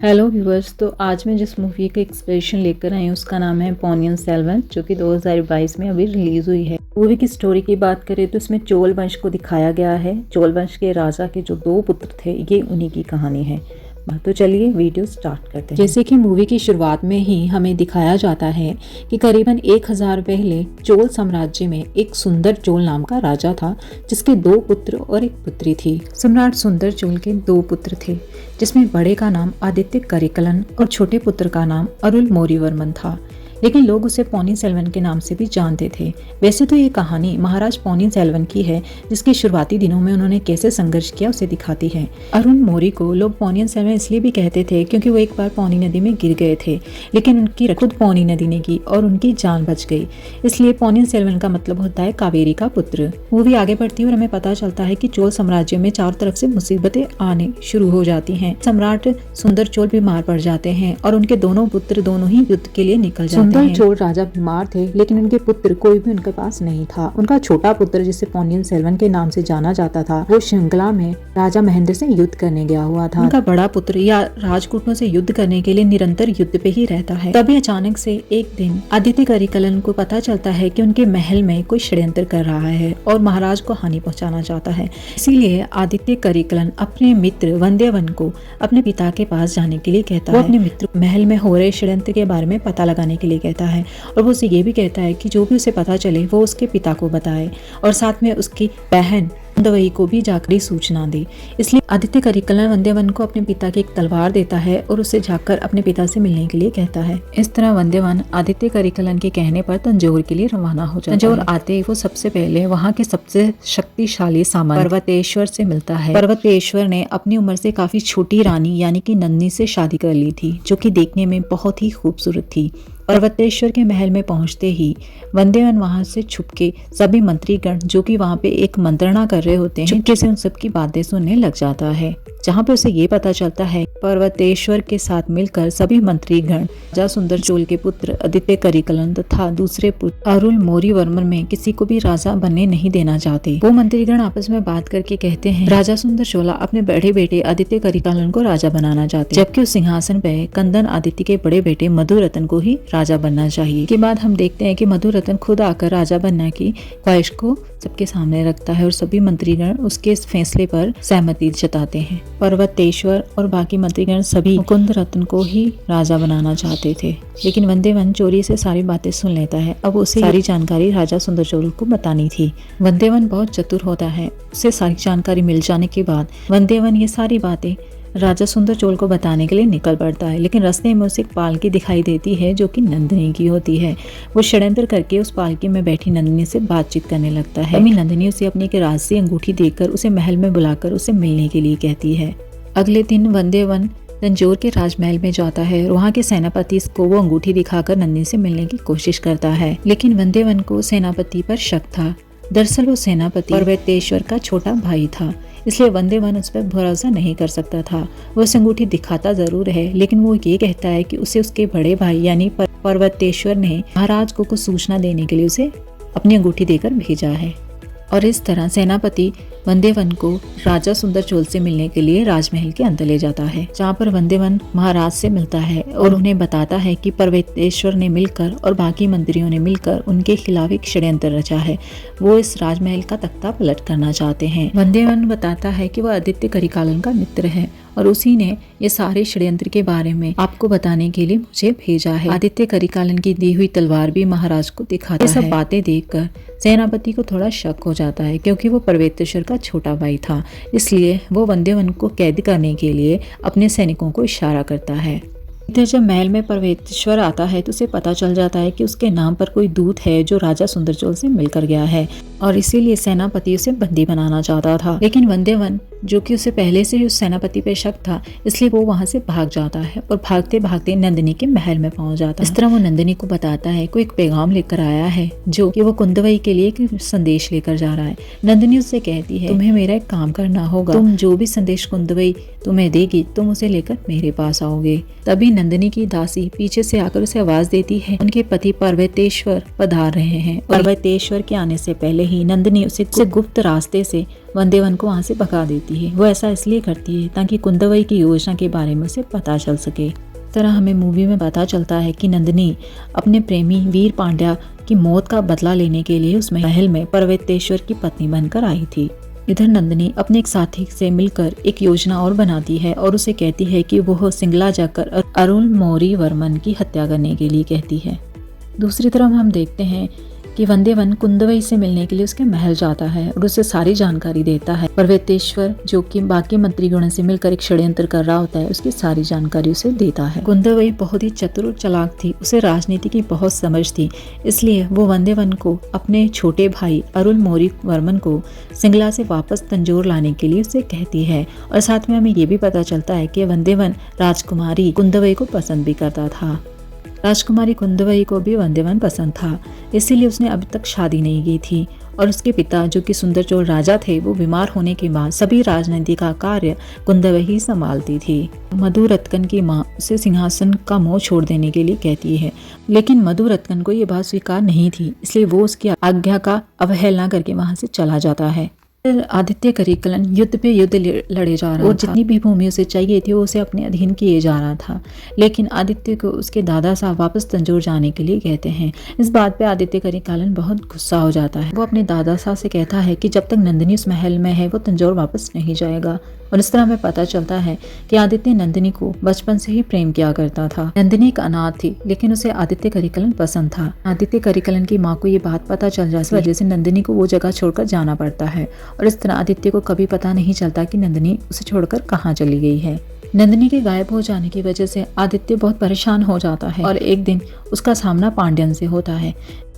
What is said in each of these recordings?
Hello viewers. तो आज मैं जिस मूवी का एक्सप्रेशन लेकर आई हूँ उसका नाम है पोनियन सेल्वन, जो कि 2022 में अभी रिलीज हुई है। मूवी की स्टोरी की बात करें तो इसमें चोल वंश को दिखाया गया है। चोल वंश के राजा के जो 2 पुत्र थे, ये उन्हीं की कहानी है। तो चलिए वीडियो स्टार्ट करते हैं। जैसे कि मूवी की शुरुआत में ही हमें दिखाया जाता है कि करीबन 1000 पहले चोल साम्राज्य में एक सुंदर चोल नाम का राजा था, जिसके 2 पुत्र और 1 पुत्री थी। सम्राट सुंदर चोल के 2 पुत्र थे, जिसमें बड़े का नाम आदित्य करिकलन और छोटे पुत्र का नाम अरुल मौर्यवर्मन था, लेकिन लोग उसे पोनियन सेल्वन के नाम से भी जानते थे। वैसे तो ये कहानी महाराज पोनियन सेल्वन की है, जिसके शुरुआती दिनों में उन्होंने कैसे संघर्ष किया उसे दिखाती है। अरुण मौर्य को लोग पोनियन सेल्वन इसलिए भी कहते थे क्योंकि वो एक बार पौनी नदी में गिर गए थे, लेकिन उनकी खुद पौनी नदी ने की और उनकी जान बच गई, इसलिए पोनियन सेल्वन का मतलब होता है कावेरी का पुत्र। मूवी आगे बढ़ती है और हमें पता चलता है कि चोल साम्राज्य में चारों तरफ से मुसीबतें आने शुरू हो जाती हैं। सम्राट सुंदर चोल बीमार पड़ जाते हैं और उनके दोनों पुत्र दोनों ही युद्ध के लिए निकल जाते हैं। सुंदर चोल राजा बीमार थे, लेकिन उनके पुत्र कोई भी उनके पास नहीं था। उनका छोटा पुत्र, जिसे पोनियन सेल्वन के नाम से जाना जाता था, वो श्रृंखला में राजा महेंद्र से युद्ध करने गया हुआ था। उनका बड़ा पुत्र या राजकूटों से युद्ध करने के लिए निरंतर युद्ध पे ही रहता है। तभी अचानक से एक दिन आदित्य करिकलन को पता चलता है कि उनके महल में कोई षड्यंत्र कर रहा है और महाराज को हानि पहुंचाना चाहता है। इसीलिए आदित्य करिकलन अपने मित्र वंदेवन को अपने पिता के पास जाने के लिए कहता है। वो अपने मित्र महल में हो रहे षड्यंत्र के बारे में पता लगाने के लिए कहता है और वो उसे ये भी कहता है कि जो भी उसे पता चले वो उसके पिता को बताए और साथ में उसकी बहन कुंदवई को भी जाकर सूचना दे। इसलिए आदित्य करिकलन वंदेवन को अपने पिता की एक तलवार देता है और उसे जाकर अपने पिता से मिलने के लिए कहता है। इस तरह वंदेवन आदित्य करिकलन के कहने पर तंजौर के लिए रवाना हो जाता है। तंजौर आते ही वो सबसे पहले वहाँ के सबसे शक्तिशाली सामंत पर्वतेश्वर से मिलता है। पर्वतेश्वर ने अपनी उम्र से काफी छोटी रानी यानी कि नंदिनी से शादी कर ली थी, जो कि देखने में बहुत ही खूबसूरत थी। पर्वतेश्वर के महल में पहुंचते ही वंदेवन वहां से छुपके सभी मंत्रीगण, जो कि वहां पे एक मंत्रणा कर रहे होते हैं, चुपके से उन सबकी बातें सुनने लग जाता है। जहां पे उसे ये पता चलता है पर्वतेश्वर के साथ मिलकर सभी मंत्रीगण राजा सुंदर चोल के पुत्र आदित्य करिकलन तथा दूसरे पुत्र अरुल मौर्यवर्मन में किसी को भी राजा बनने नहीं देना चाहते। वो मंत्रीगण आपस में बात करके कहते हैं राजा सुंदर चोला अपने बड़े बेटे आदित्य करिकलन को राजा बनाना चाहते, जबकि उस सिंहासन पे कंदन आदित्य के बड़े बेटे मधुरतन को ही राजा बनना चाहिए। के बाद हम देखते हैं कि मधुरतन खुद आकर राजा बनने की ख्वाहिश को सबके सामने रखता है और सभी मंत्रीगण उसके इस फैसले पर सहमति जताते हैं। पर्वतेश्वर और बाकी मंत्रीगण सभी मुकुंद रत्न को ही राजा बनाना चाहते थे, लेकिन वंदेवन चोरी से सारी बातें सुन लेता है। अब उसे सारी जानकारी राजा सुंदर चोल को बतानी थी। वंदेवन बहुत चतुर होता है। उसे सारी जानकारी मिल जाने के बाद वंदेवन ये सारी बातें राजा सुंदर चोल को बताने के लिए निकल पड़ता है, लेकिन रास्ते में उसे एक पालकी दिखाई देती है जो कि नंदिनी की होती है। वो षड्यंत्र करके उस पालकी में बैठी नंदिनी से बातचीत करने लगता है। नंदिनी उसे अपनी एक राजसी अंगूठी देकर उसे महल में बुलाकर उसे मिलने के लिए कहती है। अगले दिन वंदेवन तंजौर के राजमहल में जाता है और वहाँ के सेनापति को वो अंगूठी दिखाकर नंदिनी से मिलने की कोशिश करता है, लेकिन वंदेवन को सेनापति पर शक था। दरअसल वो सेनापति पर्वतेश्वर का छोटा भाई था, इसलिए वंदेवन उस पर भरोसा नहीं कर सकता था। वो उस अंगूठी दिखाता जरूर है, लेकिन वो ये कहता है कि उसे उसके बड़े भाई यानी पर्वतेश्वर ने महाराज को कुछ सूचना देने के लिए उसे अपनी अंगूठी देकर भेजा है। और इस तरह सेनापति वंदेवन को राजा सुंदर चोल से मिलने के लिए राजमहल के अंदर ले जाता है, जहाँ पर वंदेवन महाराज से मिलता है और उन्हें बताता है कि पर्वतेश्वर ने मिलकर और बाकी मंत्रियों ने मिलकर उनके खिलाफ एक षड्यंत्र रचा है। वो इस राजमहल का तख्ता पलट करना चाहते हैं। वंदेवन बताता है कि वह आदित्य करिकलन का मित्र है और उसी ने ये सारे षड्यंत्र के बारे में आपको बताने के लिए मुझे भेजा है। आदित्य करिकलन की दी हुई तलवार भी महाराज को दिखाता है। ये सब बातें देखकर सेनापति को थोड़ा शक हो जाता है, क्योंकि वो पर्वतेश्वर का छोटा भाई था, इसलिए वो वंदेवन को कैद करने के लिए अपने सैनिकों को इशारा करता है। इधर जब महल में पर्वतेश्वर आता है तो उसे पता चल जाता है कि उसके नाम पर कोई दूत है जो राजा सुंदर चोल से मिलकर गया है और इसीलिए सेनापति उसे बंदी बनाना चाहता था। लेकिन वंदेवन, जो कि उसे पहले से ही उस सेनापति पे शक था, इसलिए वो वहां से भाग जाता है और भागते भागते नंदिनी के महल में पहुंच जाता है। इस तरह वो नंदिनी को बताता है कोई एक पैगाम लेकर आया है, जो कि वो कुंदवई के लिए एक संदेश लेकर जा रहा है। नंदिनी उससे कहती है तुम्हें मेरा एक काम करना होगा, तुम जो भी संदेश कुंदवई तुम्हें देगी तुम उसे लेकर मेरे पास आओगे। तभी नंदिनी की दासी पीछे से आकर उसे आवाज देती है उनके पति पर्वतेश्वर पधार रहे हैं। पर्वतेश्वर के आने से पहले ही नंदिनी उसे गुप्त रास्ते से वंदेवन को वहाँ से भगा देती है। वो ऐसा इसलिए करती है ताकि कुंदवई की योजना के बारे में उसे पता चल सके। इस तरह हमें मूवी में पता चलता है कि नंदिनी अपने प्रेमी वीर पांड्या की मौत का बदला लेने के लिए उस महल में पर्वतेश्वर की पत्नी बनकर आई थी। इधर नंदिनी अपने एक साथी से मिलकर एक योजना और बनाती है और उसे कहती है कि वह सिंगला जाकर अरुलमोरी वर्मन की हत्या करने के लिए कहती है। दूसरी तरफ हम देखते हैं कि वंदेवन कुंदवई से मिलने के लिए उसके महल जाता है और उसे सारी जानकारी देता है। पर्वतेश्वर जो कि बाकी मंत्रीगणों से मिलकर एक षड्यंत्र कर रहा होता है, उसकी सारी जानकारी उसे देता है। कुंदवई बहुत ही चतुर और चालाक थी, उसे राजनीति की बहुत समझ थी, इसलिए वो वंदेवन को अपने छोटे भाई अरुलमोरी वर्मन को सिंगला से वापस तंजोर लाने के लिए उसे कहती है। और साथ में हमें ये भी पता चलता है कि वंदेवन राजकुमारी कुंदवई को पसंद भी करता था। राजकुमारी कुंदवई को भी वंदेवन पसंद था, इसीलिए उसने अभी तक शादी नहीं की थी। और उसके पिता जो कि सुंदर चोल राजा थे, वो बीमार होने के बाद सभी राजनीति का कार्य कुंदवई ही संभालती थी। मधुरत्कन की माँ उसे सिंहासन का मोह छोड़ देने के लिए कहती है, लेकिन मधुरत्कन को ये बात स्वीकार नहीं थी, इसलिए वो उसकी आज्ञा का अवहेलना करके वहाँ से चला जाता है। आदित्य करिकलन युद्ध पे युद्ध लड़े जा रहा था और जितनी भी भूमि उसे चाहिए थी वो उसे अपने अधीन किए जा रहा था। लेकिन आदित्य को उसके दादा साहब वापस तंजोर जाने के लिए कहते हैं। इस बात पे आदित्य करिकालन बहुत गुस्सा हो जाता है। वो अपने दादा साहब से कहता है कि जब तक नंदिनी उस महल में है वो तंजोर वापस नहीं जाएगा। और इस तरह हमें पता चलता है कि आदित्य नंदिनी को बचपन से ही प्रेम किया करता था। नंदिनी एक अनाथ थी, लेकिन उसे आदित्य करिकलन पसंद था। आदित्य करिकलन की माँ को ये बात पता चल जाती है, वजह से नंदिनी को वो जगह छोड़कर जाना पड़ता है। और इस तरह आदित्य को कभी पता नहीं चलता कि नंदिनी उसे छोड़कर कहाँ चली गई है। नंदिनी के गायब हो जाने की वजह से आदित्य बहुत परेशान हो जाता है और एक दिन उसका सामना पांड्यन से होता है।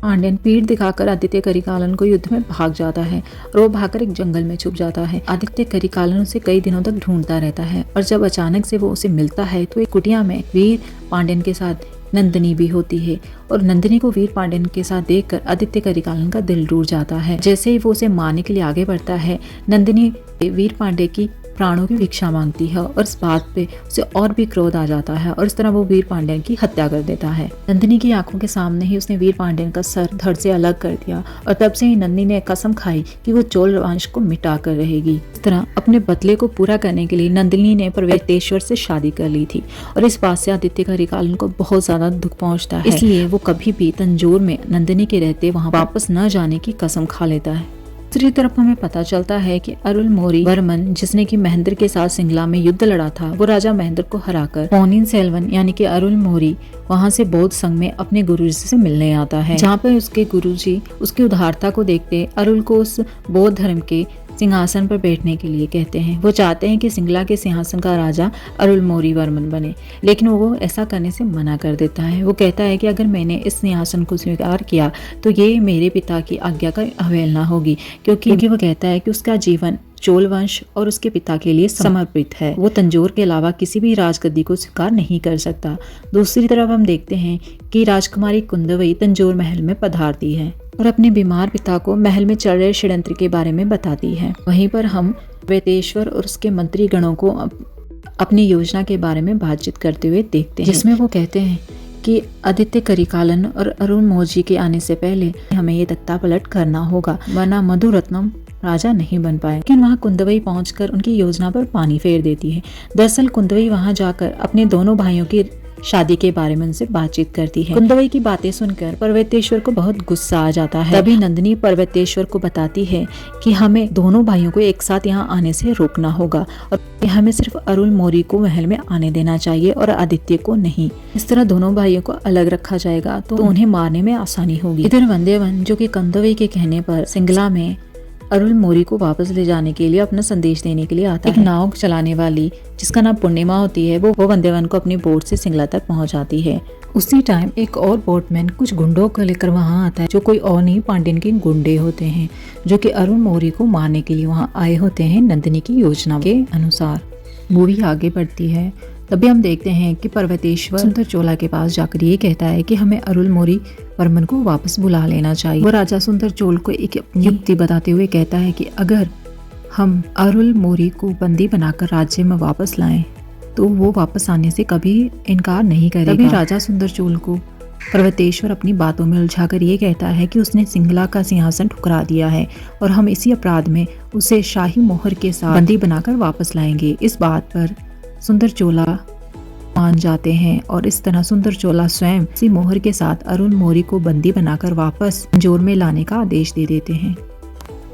पांड्यन पीठ दिखाकर आदित्य करिकालन को युद्ध में भाग जाता है और वो भागकर एक जंगल में छुप जाता है। आदित्य करिकालन उसे कई दिनों तक ढूंढता रहता है और जब अचानक से वो उसे मिलता है तो एक कुटिया में वीर पांड्यन के साथ नंदिनी भी होती है। और नंदिनी को वीर पांड्यन के साथ देखकर आदित्य करिकालन का दिल टूट जाता है। जैसे ही वो उसे मारने के लिए आगे बढ़ता है, नंदिनी वीर पांड्य की प्राणों की भिक्षा मांगती है और इस बात पे उसे और भी क्रोध आ जाता है और इस तरह वो वीर पांड्यन की हत्या कर देता है। नंदिनी की आंखों के सामने ही उसने वीर पांड्यन का सर धड़ से अलग कर दिया और तब से ही नंदिनी ने कसम खाई कि वो चोल वंश को मिटा कर रहेगी। इस तरह अपने बदले को पूरा करने के लिए नंदिनी ने पर्वतेश्वर से शादी कर ली थी और इस बात से आदित्य करिकालन को बहुत ज्यादा दुख पहुंचता है, इसलिए वो कभी भी तंजोर में नंदिनी के रहते वहाँ वापस न जाने की कसम खा लेता है। दूसरी तरफ हमें पता चलता है कि अरुलमोरी वर्मन, जिसने कि महेंद्र के साथ सिंगला में युद्ध लड़ा था, वो राजा महेंद्र को हराकर पोनियन सेल्वन यानी कि अरुलमोरी वहां से बौद्ध संघ में अपने गुरुजी से मिलने आता है, जहाँ पे उसके गुरुजी उसकी उदारता को देखते अरुल को उस बौद्ध धर्म के सिंहासन पर बैठने के लिए कहते हैं। वो चाहते हैं कि सिंगला के सिंहासन का राजा अरुलमोरी वर्मन बने, लेकिन वो ऐसा करने से मना कर देता है। वो कहता है कि अगर मैंने इस सिंहासन को स्वीकार किया तो ये मेरे पिता की आज्ञा का अवहेलना होगी, क्योंकि वो कहता है कि उसका जीवन चोल वंश और उसके पिता के लिए समर्पित है। वो तंजोर के अलावा किसी भी राजगद्दी को स्वीकार नहीं कर सकता। दूसरी तरफ हम देखते हैं कि राजकुमारी कुंदवई तंजोर महल में पधारती है और अपने बीमार पिता को महल में चल रहे षड्यंत्र के बारे में बताती है। वहीं पर हम पर्वतेश्वर और उसके मंत्री गणों को अपनी योजना के बारे में बातचीत करते हुए देखते हैं, जिसमें वो कहते हैं कि आदित्य करिकालन और अरुलमोरी के आने से पहले हमें ये तख्ता पलट करना होगा, वरना मधुरत्नम राजा नहीं बन पाए। लेकिन वहाँ कुंदवई पहुंचकर उनकी योजना पर पानी फेर देती है। दरअसल कुंदवई वहाँ जाकर अपने दोनों भाइयों की शादी के बारे में उनसे बातचीत करती है। कुंदवई की बातें सुनकर पर्वतेश्वर को बहुत गुस्सा आ जाता है। तभी नंदिनी पर्वतेश्वर को बताती है कि हमें दोनों भाइयों को एक साथ यहाँ आने से रोकना होगा और हमें सिर्फ अरुलमोरी को महल में आने देना चाहिए और आदित्य को नहीं। इस तरह दोनों भाइयों को अलग रखा जाएगा तो उन्हें मारने में आसानी होगी। इधर वंदेवन, जो कि कुंदवई के कहने पर सिंगला में अरुलमोरी को वापस ले जाने के लिए अपना संदेश देने के लिए आता है। एक नाव चलाने वाली जिसका नाम पूर्णिमा होती है, वो वंदेवन को अपनी बोट से सिंगला तक पहुंचाती है। उसी टाइम एक और बोटमैन कुछ गुंडों को लेकर वहां आता है, जो कोई और नहीं पांड्यन के गुंडे होते हैं, जो कि अरुलमोरी को मारने के लिए वहां आए होते हैं नंदिनी की योजना के अनुसार। मूवी आगे बढ़ती है, तभी हम देखते हैं कि पर्वतेश्वर सुंदर चोला के पास जाकर ये कहता है कि हमें अरुलमोरी वर्मन को वापस बुला लेना चाहिए। वो राजा सुंदर चोल को एक युक्ति बताते हुए कहता है कि अगर हम अरुलमोरी को बंदी बनाकर राज्य में वापस लाएं तो वो वापस आने से कभी इनकार नहीं करेगा। तभी राजा सुंदर चोल को पर्वतेश्वर अपनी बातों में उलझाकर ये कहता है कि उसने सिंगला का सिंहासन ठुकरा दिया है और हम इसी अपराध में उसे शाही मोहर के साथ बंदी बनाकर वापस लाएंगे। इस बात पर सुंदर चोला मान जाते हैं और इस तरह सुंदर चोला स्वयं इसी मोहर के साथ अरुण मौर्य को बंदी बनाकर वापस तंजौर में लाने का आदेश दे देते हैं।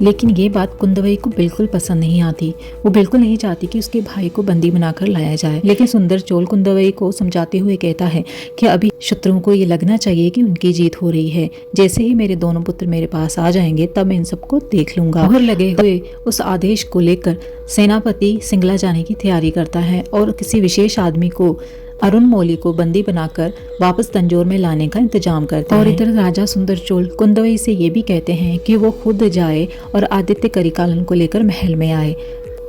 लेकिन ये बात कुंदवई को बिल्कुल पसंद नहीं आती। वो बिल्कुल नहीं चाहती कि उसके भाई को बंदी बनाकर लाया जाए। लेकिन सुंदर चोल कुंदवई को समझाते हुए कहता है कि अभी शत्रुओं को ये लगना चाहिए कि उनकी जीत हो रही है। जैसे ही मेरे दोनों पुत्र मेरे पास आ जाएंगे तब मैं इन सबको देख लूंगा। मोहर लगे हुए उस आदेश को लेकर सेनापति सिंगला जाने की तैयारी करता है और किसी विशेष आदमी को अरुण मौली को बंदी बनाकर वापस तंजौर में लाने का इंतजाम करते हैं। और इधर राजा सुंदर चोल कुंदवई से ये भी कहते हैं कि वो खुद जाए और आदित्य करिकालन को लेकर महल में आए।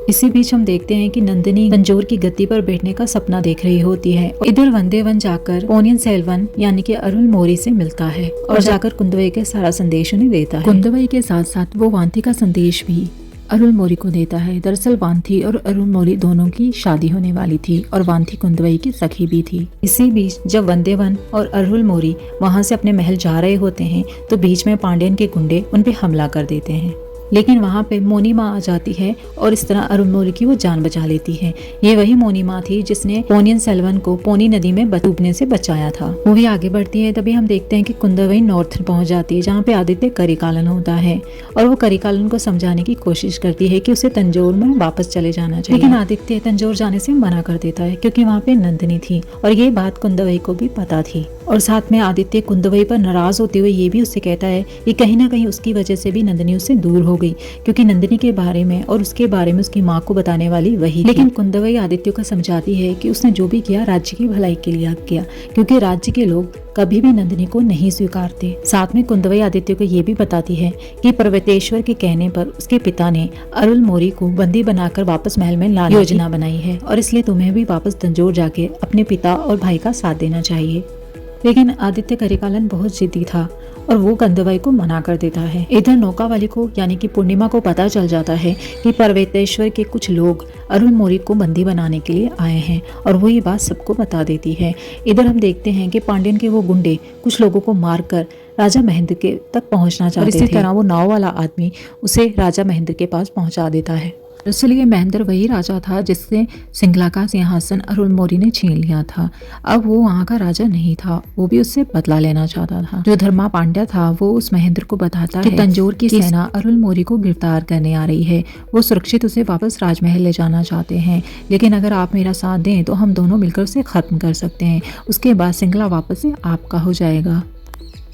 इसी बीच हम देखते हैं कि नंदिनी तंजौर की गद्दी पर बैठने का सपना देख रही होती है। इधर वंदेवन जाकर पोनियन सेल्वन यानी कि अरुण मौर्य से मिलता है और जाकर कुंदवई के सारा संदेश उन्हें देता है। कुंदवई के साथ साथ वो वांति का संदेश भी अरुण मौर्य को देता है। दरअसल वांति और अरुण मौर्य दोनों की शादी होने वाली थी और वांति कुंदवई की सखी भी थी। इसी बीच जब वंदेवन और अरुण मौर्य वहां से अपने महल जा रहे होते हैं तो बीच में पांड्यन के गुंडे उन पे हमला कर देते हैं। लेकिन वहाँ पे मोनिमा आ जाती है और इस तरह अरुण मौर्य की वो जान बचा लेती है। ये वही मोनिमा थी जिसने पोनियन सेल्वन को पोनी नदी में डूबने से बचाया था। मूवी आगे बढ़ती है तभी हम देखते हैं कि कुंदवई नॉर्थन पहुंच जाती है जहाँ पे आदित्य करिकालन होता है और वो करिकालन को समझाने की कोशिश करती है कि उसे तंजौर में वापस चले जाना चाहिए। लेकिन आदित्य तंजौर जाने से मना कर देता है क्योंकि वहाँ पे नंदिनी थी और ये बात कुंदवई को भी पता थी। और साथ में आदित्य कुंदवई पर नाराज होते हुए ये भी उससे कहता है कि कहीं ना कहीं उसकी वजह से भी नंदिनी उससे दूर हो गई क्योंकि नंदिनी के बारे में और उसके बारे में उसकी माँ को बताने वाली वही। लेकिन कुंदवई आदित्य को समझाती है कि उसने जो भी किया राज्य की भलाई के लिए किया क्योंकि राज्य के लोग कभी भी नंदिनी को नहीं स्वीकारते। साथ में कुंदवई आदित्य को ये भी बताती है कि पर्वतेश्वर के कहने पर उसके पिता ने अरुण मौर्य को बंदी बनाकर वापस महल में लाने की योजना बनाई है और इसलिए तुम्हें भी वापस तंजौर जाके अपने पिता और भाई का साथ देना चाहिए। लेकिन आदित्य करिकालन बहुत जिद्दी था और वो कुंदवई को मना कर देता है। इधर नौकावाली को यानी कि पूर्णिमा को पता चल जाता है कि पर्वतेश्वर के कुछ लोग अरुण मौर्य को बंदी बनाने के लिए आए हैं और वो ये बात सबको बता देती है। इधर हम देखते हैं कि पांड्यन के वो गुंडे कुछ लोगों को मारकर राजा महेंद्र के तक पहुंचना चाहते थे। इसी तरह वो नाव वाला आदमी उसे राजा महेंद्र के पास पहुंचा देता है। इसलिए महेंद्र वही राजा था जिससे सिंगला का सिंहासन अरुण मौर्य ने छीन लिया था। अब वो वहाँ का राजा नहीं था, वो भी उससे बदला लेना चाहता था। जो धर्मा पांड्या था वो उस महेंद्र को बताता है कि तंजौर की सेना अरुण मौर्य को गिरफ्तार करने आ रही है। वो सुरक्षित उसे वापस राजमहल ले जाना चाहते हैं, लेकिन अगर आप मेरा साथ दें तो हम दोनों मिलकर उसे खत्म कर सकते हैं। उसके बाद सिंगला वापस से आपका हो जाएगा।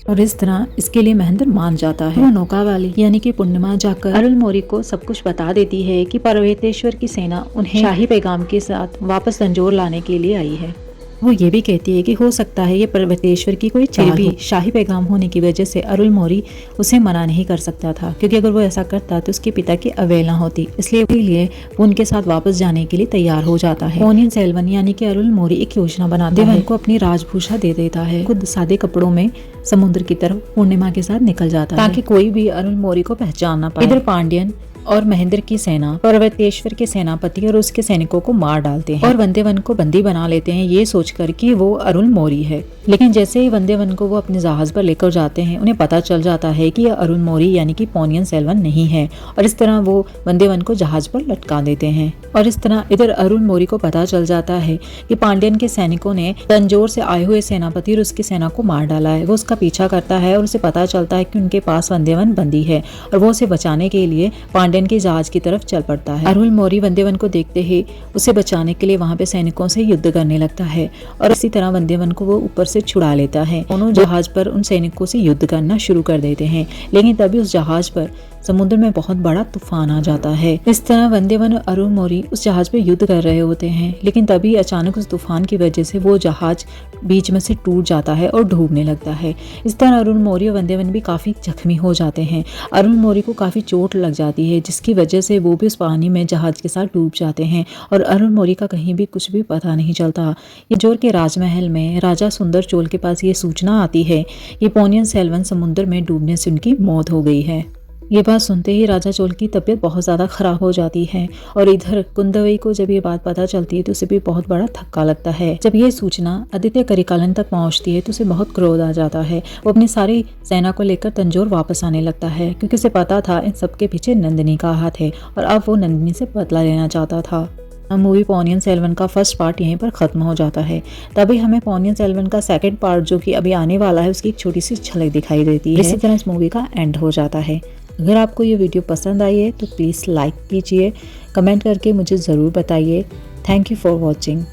और इस तरह इसके लिए महेंद्र मान जाता है। वो नौका वाली यानी कि पूर्णिमा जाकर अरुण मौर्य को सब कुछ बता देती है कि पर्वतेश्वर की सेना उन्हें शाही पैगाम के साथ वापस तंजौर लाने के लिए आई है। वो ये भी कहती है कि हो सकता है ये पर्वतेश्वर की कोई चाल भी शाही पैगाम होने की वजह से अरुण मौर्य उसे मना नहीं कर सकता था, क्योंकि अगर वो ऐसा करता तो उसके पिता की अवहेलना होती। इसलिए वो उनके साथ वापस जाने के लिए तैयार हो जाता है। पोनियन सेल्वन यानी कि अरुण मौर्य एक योजना बनाता है, उनको अपनी राजभूषा दे देता है, खुद सादे कपड़ों में समुद्र की तरफ पूर्णिमा के साथ निकल जाता है ताकि कोई भी अरुण मौर्य को पहचान ना पाए। इधर पांड्यन और महेंद्र की सेना पर्वतेश्वर के सेनापति और उसके सैनिकों को मार डालते हैं और वंदेवन को बंदी बना लेते हैं, ये सोचकर कि वो अरुण मौर्य है। लेकिन जैसे ही वंदेवन को वो अपने जहाज पर लेकर जाते हैं, उन्हें पता चल जाता है कि यह अरुण मौर्य यानी कि पोनियन सेल्वन नहीं है और इस तरह वो वंदेवन को जहाज पर लटका देते हैं। और इस तरह इधर अरुण मौर्य को पता चल जाता है कि पांड्यन के सैनिकों ने तंजौर से आए हुए सेनापति और उसकी सेना को मार डाला है। वो उसका पीछा करता है और उसे पता चलता है कि उनके पास वंदेवन बंदी है और वो उसे बचाने के लिए पांड्यन के जहाज की तरफ चल पड़ता है। अरुण मौर्य वंदेवन को देखते ही उसे बचाने के लिए वहां पे सैनिकों से युद्ध करने लगता है और इसी तरह वंदेवन को वो ऊपर से छुड़ा लेता है। दोनों जहाज पर उन सैनिकों से युद्ध करना शुरू कर देते हैं, लेकिन तभी उस जहाज पर समुद्र में बहुत बड़ा तूफान आ जाता है। इस तरह वंदेवन और अरुण मौर्य उस जहाज पे युद्ध कर रहे होते हैं, लेकिन तभी अचानक उस तूफान की वजह से वो जहाज बीच में से टूट जाता है और डूबने लगता है। इस तरह अरुण मौर्य और वंदेवन भी काफी जख्मी हो जाते हैं। अरुण मौर्य को काफी चोट लग जाती है, जिसकी वजह से वो भी उस पानी में जहाज के साथ डूब जाते हैं और अरुण मौर्य का कहीं भी कुछ भी पता नहीं चलता। तंजौर के राजमहल में राजा सुंदर चोल के पास ये सूचना आती है कि पोनियन सेल्वन समुद्र में डूबने से उनकी मौत हो गई है। ये बात सुनते ही राजा चोल की तबीयत बहुत ज़्यादा ख़राब हो जाती है और इधर कुंदवई को जब ये बात पता चलती है तो उसे भी बहुत बड़ा धक्का लगता है। जब ये सूचना आदित्य करिकालन तक पहुंचती है तो उसे बहुत क्रोध आ जाता है। वो अपनी सारी सेना को लेकर तंजौर वापस आने लगता है क्योंकि उसे पता था इन सबके पीछे नंदिनी का हाथ है और अब वो नंदिनी से बदला लेना चाहता था। मूवी पोनियन सेल्वन का फर्स्ट पार्ट यहीं पर ख़त्म हो जाता है। तभी हमें पोनियन सेल्वन का सेकंड पार्ट जो कि अभी आने वाला है उसकी एक छोटी सी झलक दिखाई देती है। इसी तरह इस मूवी का एंड हो जाता है। अगर आपको ये वीडियो पसंद आई है तो प्लीज़ लाइक कीजिए, कमेंट करके मुझे ज़रूर बताइए। Thank you for watching.